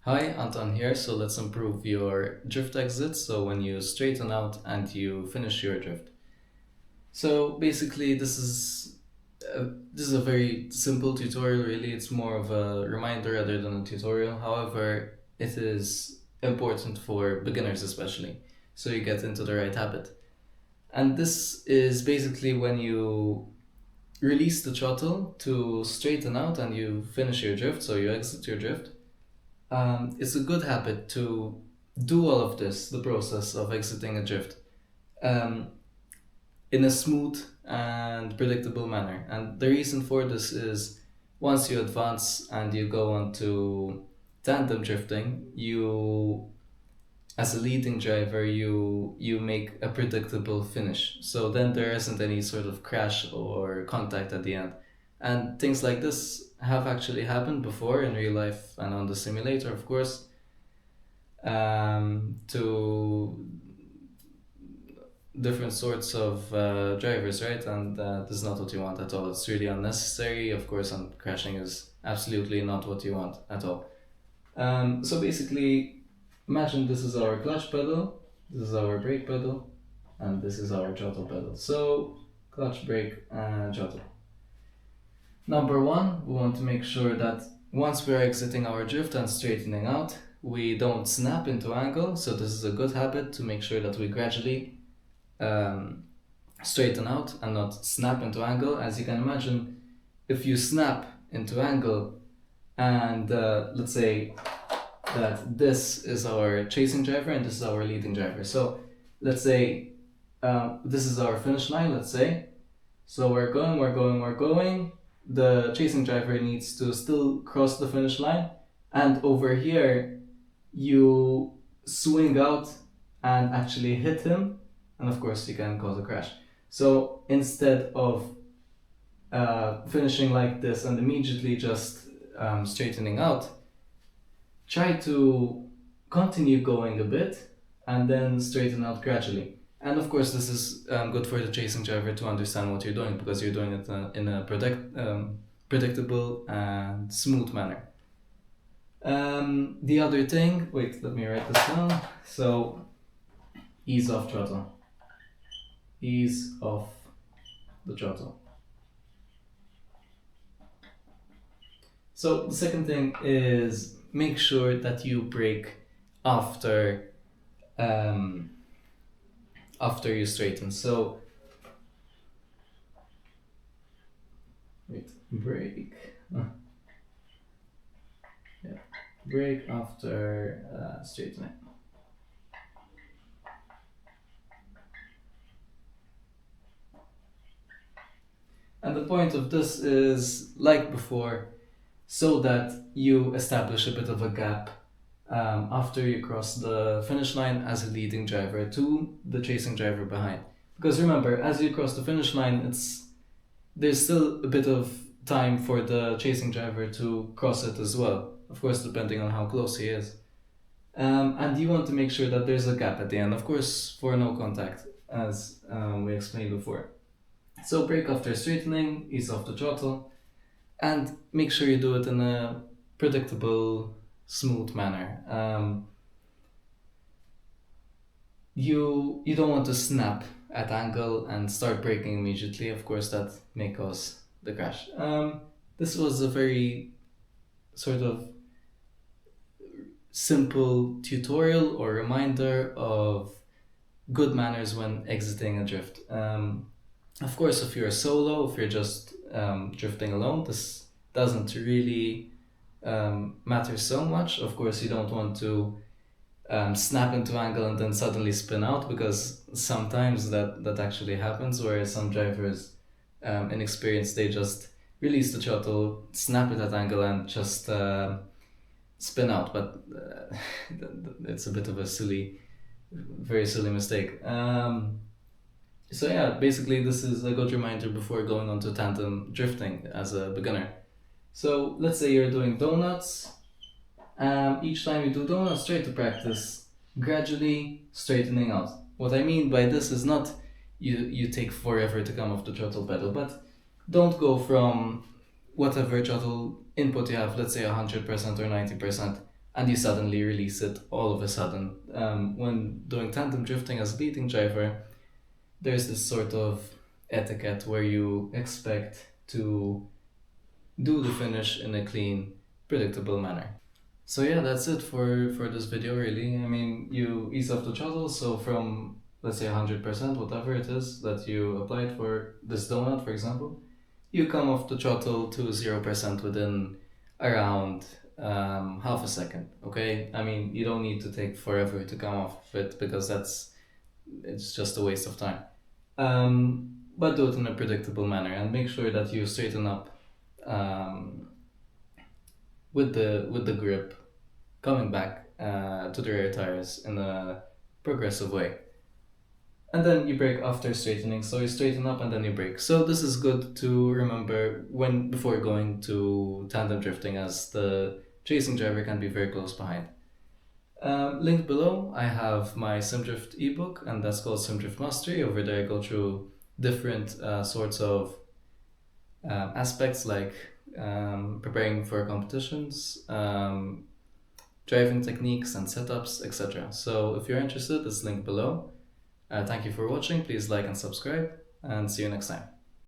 Hi, Anton here. So let's improve your drift exit. So when you straighten out and you finish your drift. So basically, this is a very simple tutorial. Really, it's more of a reminder rather than a tutorial. However, it is important for beginners especially, so you get into the right habit. And this is basically when you release the throttle to straighten out and you finish your drift. So you exit your drift. It's a good habit to do all of this, the process of exiting a drift, um, in a smooth and predictable manner. And the reason for this is once you advance and you go on to tandem drifting, as a leading driver, you make a predictable finish. So then there isn't any sort of crash or contact at the end. And things like this have actually happened before in real life and on the simulator, of course, to different sorts of drivers, right? And this is not what you want at all. It's really unnecessary, of course, and crashing is absolutely not what you want at all. So basically, imagine this is our clutch pedal, this is our brake pedal, and this is our throttle pedal. So clutch, brake, and throttle. Number one, we want to make sure that once we're exiting our drift and straightening out, we don't snap into angle. So this is a good habit to make sure that we gradually um, straighten out and not snap into angle. As you can imagine, if you snap into angle and let's say that this is our chasing driver and this is our leading driver. So let's say this is our finish line, let's say. So we're going. The chasing driver needs to still cross the finish line. And over here, you swing out and actually hit him. And of course, you can cause a crash. So instead of finishing like this and immediately just straightening out, try to continue going a bit and then straighten out gradually. And of course, this is good for the chasing driver to understand what you're doing because you're doing it in a predictable and smooth manner. The other thing, wait, let me write this down. So, ease off throttle. Ease off the throttle. So the second thing is make sure that you brake after um, after you straighten. So wait, brake. Yeah, brake after straightening. And the point of this is, like before, so that you establish a bit of a gap after you cross the finish line as a leading driver to the chasing driver behind. Because remember, as you cross the finish line, there's still a bit of time for the chasing driver to cross it as well. Of course, depending on how close he is. And you want to make sure that there's a gap at the end, of course, for no contact, as we explained before. So brake after straightening, ease off the throttle, and make sure you do it in a predictable, smooth manner. You don't want to snap at angle and start braking immediately. Of course, that may cause the crash. This was a very sort of simple tutorial or reminder of good manners when exiting a drift. Of course, if you're solo, if you're just drifting alone, this doesn't really matter so much. Of course, you don't want to snap into angle and then suddenly spin out, because sometimes that actually happens where some drivers, inexperienced, they just release the throttle, snap it at angle, and just spin out. But it's a bit of a very silly mistake. So yeah, basically this is a good reminder before going on to tandem drifting as a beginner. So let's say you're doing donuts. Each time you do donuts, try to practice gradually straightening out. What I mean by this is not you take forever to come off the throttle pedal, but don't go from whatever throttle input you have, let's say 100% or 90%, and you suddenly release it all of a sudden. When doing tandem drifting as a leading driver, there's this sort of etiquette where you expect to do the finish in a clean, predictable manner. So yeah, that's it for this video really. I mean, you ease off the throttle, so from, let's say, 100%, whatever it is that you applied for this donut, for example, you come off the throttle to 0% within around half a second, okay? I mean, you don't need to take forever to come off of it, because it's just a waste of time. But do it in a predictable manner, and make sure that you straighten up um, with the grip coming back to the rear tires in a progressive way. And then you brake after straightening, so you straighten up and then you brake. So this is good to remember when before going to tandem drifting, as the chasing driver can be very close behind. Linked below, I have my SimDrift ebook, and that's called SimDrift Mastery. Over there, I go through different sorts of aspects, like preparing for competitions, driving techniques and setups, etc. So if you're interested, it's linked below. Thank you for watching. Please like and subscribe, and see you next time.